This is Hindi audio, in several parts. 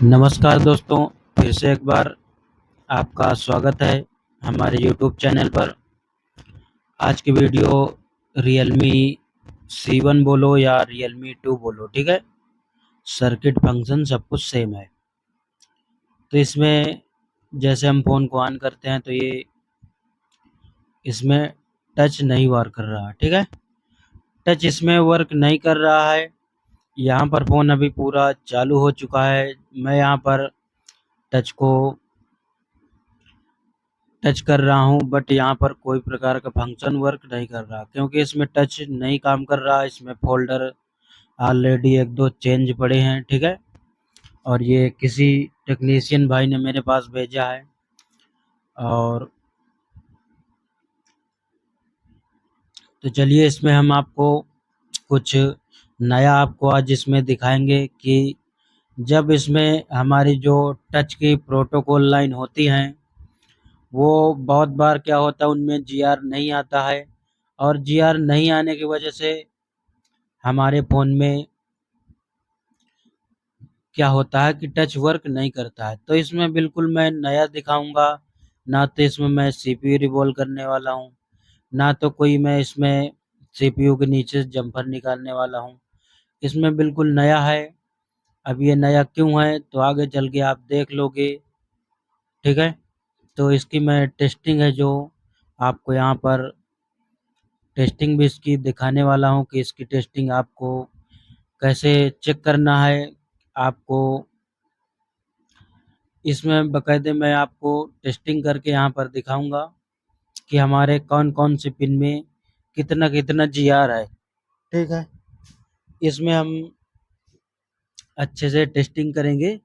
नमस्कार दोस्तों, फिर से एक बार आपका स्वागत है हमारे यूट्यूब चैनल पर। आज की वीडियो Realme C1 बोलो या Realme 2 बोलो, ठीक है, सर्किट फंक्शन सब कुछ सेम है। तो इसमें जैसे हम फ़ोन को ऑन करते हैं तो ये इसमें टच नहीं वर्क कर रहा, ठीक है, टच इसमें वर्क नहीं कर रहा है। यहाँ पर फ़ोन अभी पूरा चालू हो चुका है। मैं यहाँ पर टच को टच कर रहा हूँ, बट यहाँ पर कोई प्रकार का फंक्शन वर्क नहीं कर रहा, क्योंकि इसमें टच नहीं काम कर रहा। इसमें फोल्डर ऑलरेडी एक दो चेंज पड़े हैं, ठीक है, और ये किसी टेक्नीशियन भाई ने मेरे पास भेजा है। और तो चलिए इसमें हम आपको कुछ नया आपको आज इसमें दिखाएंगे कि जब इसमें हमारी जो टच की प्रोटोकॉल लाइन होती हैं, वो बहुत बार क्या होता है उनमें जीआर नहीं आता है, और जीआर नहीं आने की वजह से हमारे फ़ोन में क्या होता है कि टच वर्क नहीं करता है। तो इसमें बिल्कुल मैं नया दिखाऊंगा। ना तो इसमें मैं सीपीयू रिवॉल्व करने वाला हूँ, ना तो कोई मैं इसमें सीपीयू के नीचे से जम्पर निकालने वाला हूँ। इसमें बिल्कुल नया है। अब ये नया क्यों है तो आगे चल के आप देख लोगे, ठीक है। तो इसकी मैं टेस्टिंग है जो आपको यहाँ पर टेस्टिंग भी इसकी दिखाने वाला हूँ कि इसकी टेस्टिंग आपको कैसे चेक करना है। आपको इसमें बाकायदे मैं आपको टेस्टिंग करके यहाँ पर दिखाऊंगा कि हमारे कौन कौन से पिन में कितना कितना जीआर है, ठीक है। इसमें हम अच्छे से टेस्टिंग करेंगे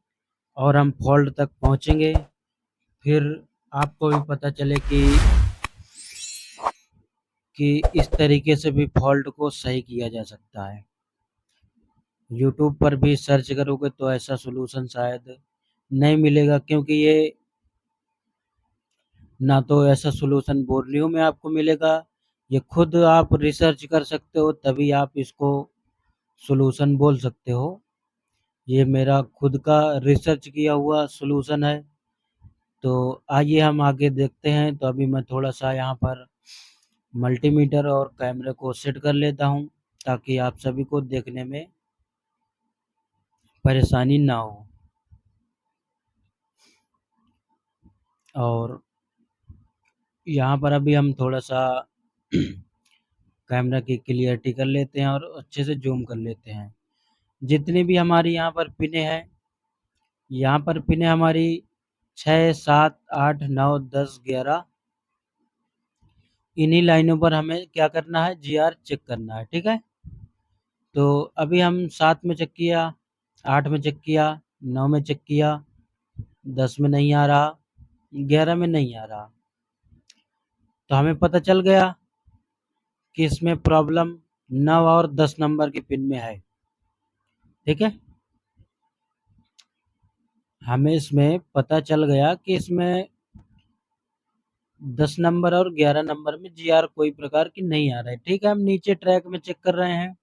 और हम फॉल्ट तक पहुँचेंगे, फिर आपको भी पता चले कि इस तरीके से भी फॉल्ट को सही किया जा सकता है। यूट्यूब पर भी सर्च करोगे तो ऐसा सॉल्यूशन शायद नहीं मिलेगा, क्योंकि ये ना तो ऐसा सॉल्यूशन बोर्नियो में आपको मिलेगा। ये खुद आप रिसर्च कर सकते हो, तभी आप इसको सॉल्यूशन बोल सकते हो। ये मेरा खुद का रिसर्च किया हुआ सॉल्यूशन है। तो आइए हम आगे देखते हैं। तो अभी मैं थोड़ा सा यहाँ पर मल्टीमीटर और कैमरे को सेट कर लेता हूँ, ताकि आप सभी को देखने में परेशानी ना हो। और यहाँ पर अभी हम थोड़ा सा कैमरा की क्लियरिटी कर लेते हैं और अच्छे से जूम कर लेते हैं। जितनी भी हमारी यहाँ पर पिने हैं, यहाँ पर पिने हमारी 6, 7, 8, 9, 10, 11, इन्हीं लाइनों पर हमें क्या करना है, जीआर चेक करना है, ठीक है। तो अभी हम 7 में चेक किया, 8 में चेक किया, 9 में चेक किया, 10 में नहीं आ रहा, 11 में नहीं आ रहा। तो हमें पता चल गया कि इसमें प्रॉब्लम 9 और 10 नंबर के पिन में है, ठीक है। हमें इसमें पता चल गया कि इसमें 10 नंबर और 11 नंबर में जीआर कोई प्रकार की नहीं आ रहा है, ठीक है। हम नीचे ट्रैक में चेक कर रहे हैं।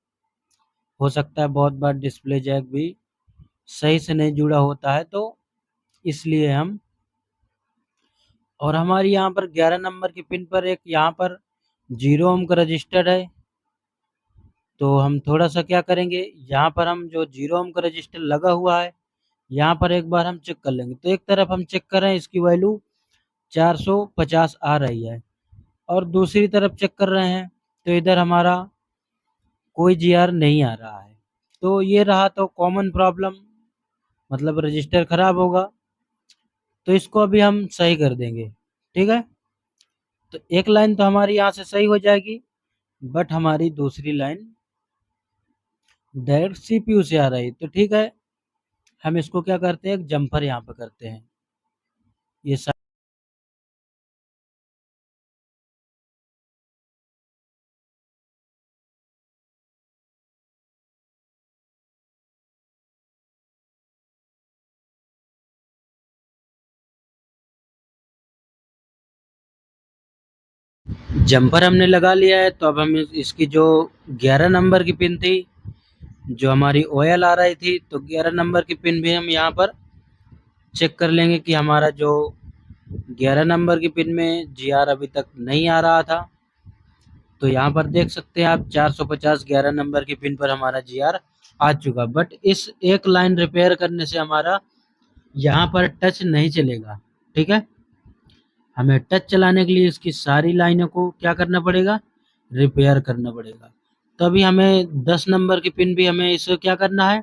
हो सकता है बहुत बार डिस्प्ले जैक भी सही से नहीं जुड़ा होता है, तो इसलिए हम, और हमारी यहाँ पर 11 नंबर के पिन पर एक यहाँ पर 0 ओम का रजिस्टर है। तो हम थोड़ा सा क्या करेंगे, यहाँ पर हम जो 0 ओम का रजिस्टर लगा हुआ है, यहाँ पर एक बार हम चेक कर लेंगे। तो एक तरफ हम चेक कर रहे हैं, इसकी वैल्यू 450 आ रही है, और दूसरी तरफ चेक कर रहे हैं तो इधर हमारा कोई जीआर नहीं आ रहा है। तो ये रहा तो कॉमन प्रॉब्लम, मतलब रजिस्टर खराब होगा। तो इसको अभी हम सही कर देंगे, ठीक है। तो एक लाइन तो हमारी यहाँ से सही हो जाएगी, बट हमारी दूसरी लाइन डायरेक्ट सीपीयू से आ रही, तो ठीक है। हम इसको क्या करते हैं, एक जम्पर यहाँ पे करते हैं। ये जम्पर हमने लगा लिया है। तो अब हम इसकी जो 11 नंबर की पिन थी, जो हमारी ओएल आ रही थी, तो 11 नंबर की पिन भी हम यहाँ पर चेक कर लेंगे कि हमारा जो 11 नंबर की पिन में GR अभी तक नहीं आ रहा था। तो यहाँ पर देख सकते हैं आप 450 11 नंबर की पिन पर हमारा GR आ चुका, बट इस एक लाइन रिपेयर करने से हमारा यहाँ पर टच नहीं चलेगा। ठीक है, हमें टच चलाने के लिए इसकी सारी लाइनों को क्या करना पड़ेगा, रिपेयर करना पड़ेगा। तभी हमें 10 नंबर की पिन भी हमें इसे क्या करना है,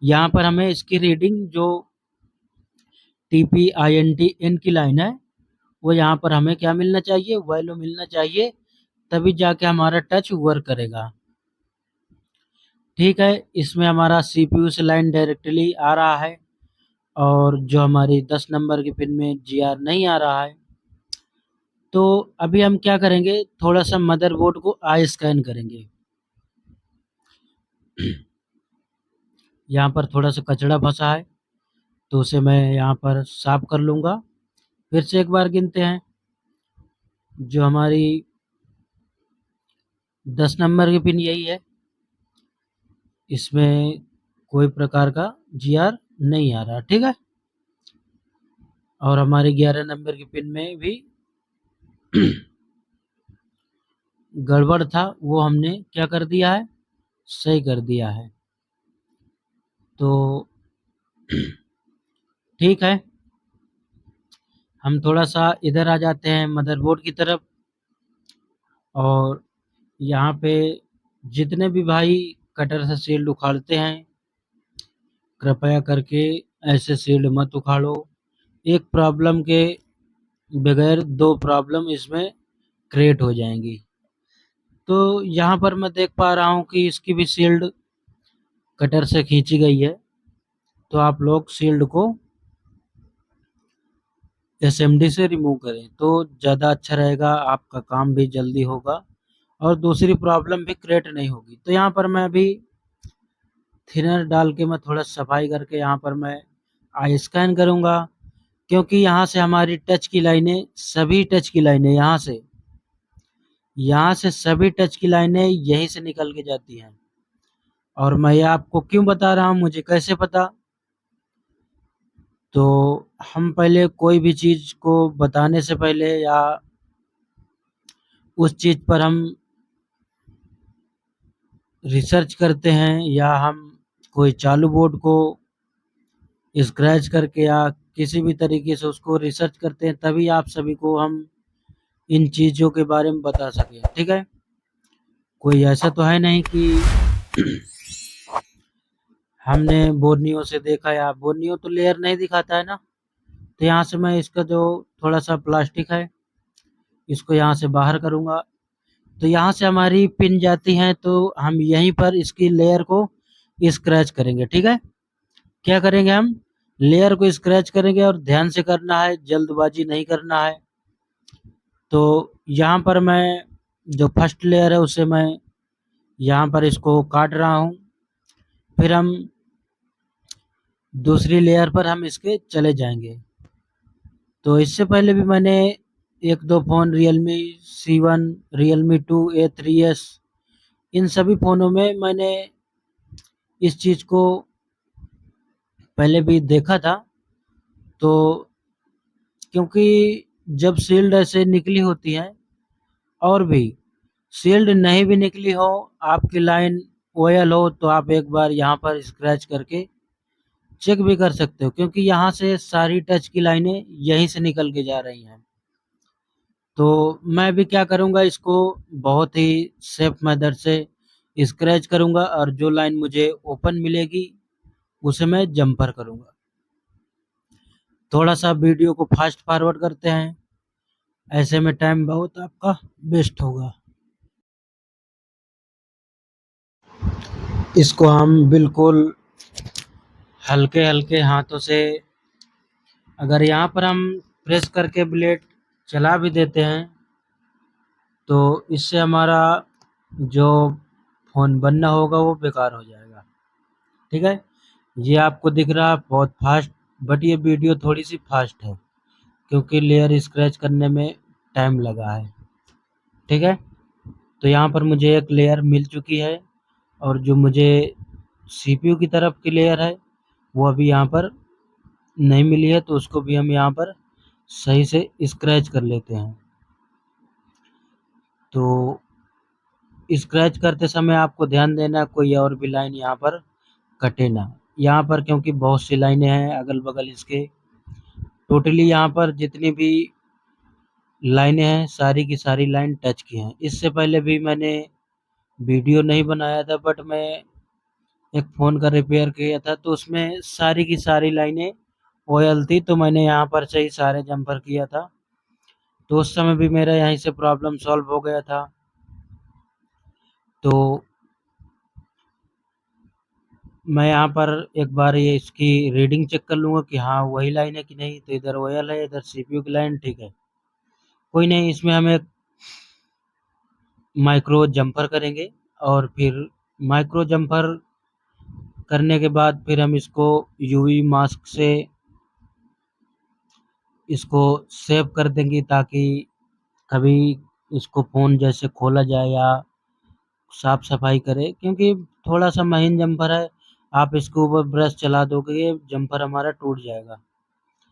यहाँ पर हमें इसकी रीडिंग जो TPINTN की लाइन है वो यहाँ पर हमें क्या मिलना चाहिए, वैल्यू मिलना चाहिए, तभी जाके हमारा टच वर्क करेगा। ठीक है, इसमें हमारा CPU से लाइन डायरेक्टली आ रहा है और जो हमारी 10 नंबर की पिन में GR नहीं आ रहा है। तो अभी हम क्या करेंगे, थोड़ा सा मदरबोर्ड को आई स्कैन करेंगे। यहाँ पर थोड़ा सा कचरा फंसा है तो उसे मैं यहाँ पर साफ कर लूँगा। फिर से एक बार गिनते हैं, जो हमारी 10 नंबर की पिन यही है, इसमें कोई प्रकार का GR नहीं आ रहा। ठीक है, और हमारी 11 नंबर की पिन में भी गड़बड़ था, वो हमने क्या कर दिया है, सही कर दिया है। तो ठीक है, हम थोड़ा सा इधर आ जाते हैं मदरबोर्ड की तरफ, और यहाँ पे जितने भी भाई कटर से शील्ड उखाड़ते हैं, कृपया करके ऐसे शील्ड मत उखाड़ो। एक प्रॉब्लम के बगैर दो प्रॉब्लम इसमें क्रिएट हो जाएंगी। तो यहाँ पर मैं देख पा रहा हूँ कि इसकी भी शील्ड कटर से खींची गई है। तो आप लोग शील्ड को SMD से रिमूव करें तो ज़्यादा अच्छा रहेगा, आपका काम भी जल्दी होगा और दूसरी प्रॉब्लम भी क्रिएट नहीं होगी। तो यहाँ पर मैं अभी थिनर डाल के मैं थोड़ा सफाई करके यहाँ पर मैं आई स्कैन करूँगा, क्योंकि यहाँ से हमारी टच की लाइनें, सभी टच की लाइनें यहाँ से सभी टच की लाइनें यहीं से निकल के जाती हैं। और मैं ये आपको क्यों बता रहा हूँ, मुझे कैसे पता, तो हम पहले कोई भी चीज़ को बताने से पहले या उस चीज़ पर हम रिसर्च करते हैं, या हम कोई चालू बोर्ड को स्क्रैच करके या किसी भी तरीके से उसको रिसर्च करते हैं, तभी आप सभी को हम इन चीज़ों के बारे में बता सकें। ठीक है, कोई ऐसा तो है नहीं कि हमने बोर्नियो से देखा, या बोर्नियो तो लेयर नहीं दिखाता है ना। तो यहाँ से मैं इसका जो थोड़ा सा प्लास्टिक है इसको यहाँ से बाहर करूँगा। तो यहाँ से हमारी पिन जाती हैं, तो हम यहीं पर इसकी लेयर को स्क्रैच करेंगे। ठीक है, क्या करेंगे, हम लेयर को स्क्रैच करेंगे और ध्यान से करना है, जल्दबाजी नहीं करना है। तो यहाँ पर मैं जो फर्स्ट लेयर है उसे मैं यहाँ पर इसको काट रहा हूँ, फिर हम दूसरी लेयर पर हम इसके चले जाएंगे। तो इससे पहले भी मैंने एक दो phone Realme C1, Realme 2 A3s, इन सभी फ़ोनों में मैंने इस चीज़ को पहले भी देखा था। तो क्योंकि जब शील्ड ऐसे निकली होती है, और भी शील्ड नहीं भी निकली हो, आपकी लाइन ओयल हो, तो आप एक बार यहाँ पर स्क्रैच करके चेक भी कर सकते हो, क्योंकि यहाँ से सारी टच की लाइनें यहीं से निकल के जा रही हैं। तो मैं भी क्या करूँगा, इसको बहुत ही सेफ मेथड से स्क्रैच करूँगा और जो लाइन मुझे ओपन मिलेगी उसे मैं जंपर करूँगा। थोड़ा सा वीडियो को फास्ट फॉरवर्ड करते हैं, ऐसे में टाइम बहुत आपका वेस्ट होगा। इसको हम बिल्कुल हल्के हल्के हाथों से, अगर यहाँ पर हम प्रेस करके ब्लेड चला भी देते हैं तो इससे हमारा जो फ़ोन बनना होगा वो बेकार हो जाएगा। ठीक है, ये आपको दिख रहा है बहुत फास्ट, बट ये वीडियो थोड़ी सी फास्ट है क्योंकि लेयर स्क्रैच करने में टाइम लगा है। ठीक है, तो यहाँ पर मुझे एक लेयर मिल चुकी है, और जो मुझे CPU की तरफ की लेयर है वो अभी यहाँ पर नहीं मिली है तो उसको भी हम यहाँ पर सही से स्क्रैच कर लेते हैं। तो स्क्रैच करते समय आपको ध्यान देना है कोई और भी लाइन यहाँ पर कटे ना। यहाँ पर क्योंकि बहुत सी लाइनें हैं अगल बगल इसके, टोटली यहाँ पर जितनी भी लाइनें हैं सारी की सारी लाइन टच की हैं। इससे पहले भी मैंने वीडियो नहीं बनाया था, बट मैं एक फ़ोन का रिपेयर किया था तो उसमें सारी की सारी लाइनें ओयल थी, तो मैंने यहाँ पर से ही सारे जम्पर किया था। तो उस समय भी मेरा यहीं से प्रॉब्लम सॉल्व हो गया था। तो मैं यहाँ पर एक बार ये इसकी रीडिंग चेक कर लूँगा कि हाँ वही लाइन है कि नहीं। तो इधर ओयल है, इधर सीपीयू की लाइन, ठीक है। कोई नहीं, इसमें हम एक माइक्रो जम्पर करेंगे और फिर माइक्रो जम्पर करने के बाद फिर हम इसको यूवी मास्क से इसको सेव कर देंगे, ताकि कभी इसको फ़ोन जैसे खोला जाए या साफ सफाई करे, क्योंकि थोड़ा सा महीन जम्पर है, आप इसके ऊपर ब्रश चला दोगे ये जम्पर हमारा टूट जाएगा।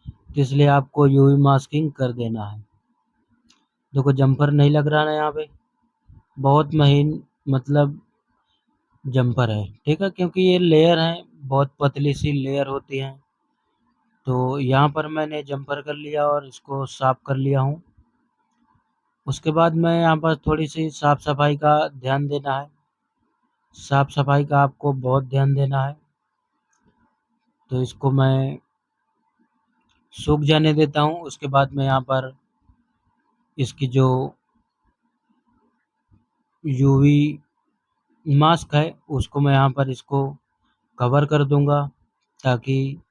तो इसलिए आपको यूवी मास्किंग कर देना है। देखो जम्पर नहीं लग रहा ना यहाँ पे, बहुत महीन मतलब जम्पर है, ठीक है, क्योंकि ये लेयर है, बहुत पतली सी लेयर होती है। तो यहाँ पर मैंने जम्पर कर लिया और इसको साफ कर लिया हूँ। उसके बाद मैं यहाँ पर थोड़ी सी साफ सफाई का ध्यान देना है, साफ सफाई का आपको बहुत ध्यान देना है। तो इसको मैं सूख जाने देता हूँ। उसके बाद मैं यहाँ पर इसकी जो यूवी मास्क है उसको मैं यहाँ पर इसको कवर कर दूंगा, ताकि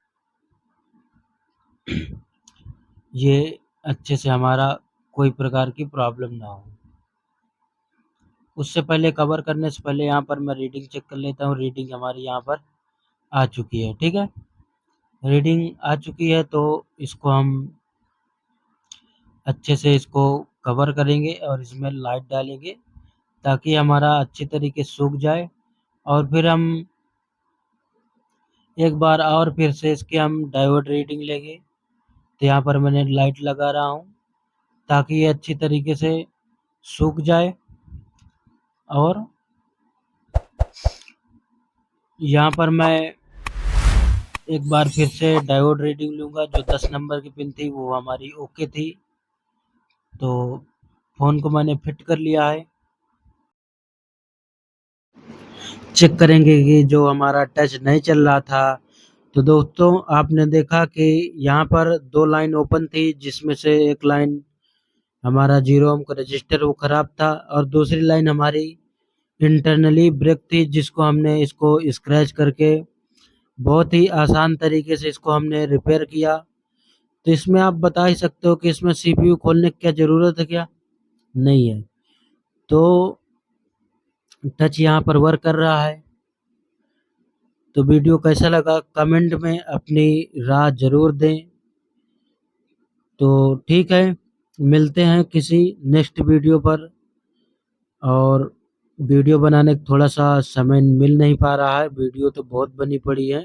ये अच्छे से हमारा कोई प्रकार की प्रॉब्लम ना हो। उससे पहले कवर करने से पहले यहाँ पर मैं रीडिंग चेक कर लेता हूँ। रीडिंग हमारी यहाँ पर आ चुकी है, ठीक है। रीडिंग आ चुकी है तो इसको हम अच्छे से इसको कवर करेंगे और इसमें लाइट डालेंगे, ताकि हमारा अच्छी तरीके से सूख जाए। और फिर हम एक बार और फिर से इसकी हम डायोड रीडिंग लेंगे। तो यहाँ पर मैंने लाइट लगा रहा हूँ, ताकि ये अच्छी तरीके से सूख जाए। और यहाँ पर मैं एक बार फिर से डायोड रीडिंग लूँगा। जो 10 नंबर की पिन थी वो हमारी ओके थी। तो फ़ोन को मैंने फिट कर लिया है। चेक करेंगे कि जो हमारा टच नहीं चल रहा था। तो दोस्तों आपने देखा कि यहाँ पर 2 लाइन ओपन थी, जिसमें से एक लाइन हमारा 0 ओम का रजिस्टर वो ख़राब था और दूसरी लाइन हमारी इंटरनली ब्रेक थी, जिसको हमने इसको स्क्रैच करके बहुत ही आसान तरीके से इसको हमने रिपेयर किया। तो इसमें आप बता ही सकते हो कि इसमें सीपीयू खोलने की क्या ज़रूरत है क्या? नहीं है। तो टच यहाँ पर वर्क कर रहा है। तो वीडियो कैसा लगा कमेंट में अपनी राय ज़रूर दें। तो ठीक है, मिलते हैं किसी नेक्स्ट वीडियो पर। और वीडियो बनाने का थोड़ा सा समय मिल नहीं पा रहा है, वीडियो तो बहुत बनी पड़ी है।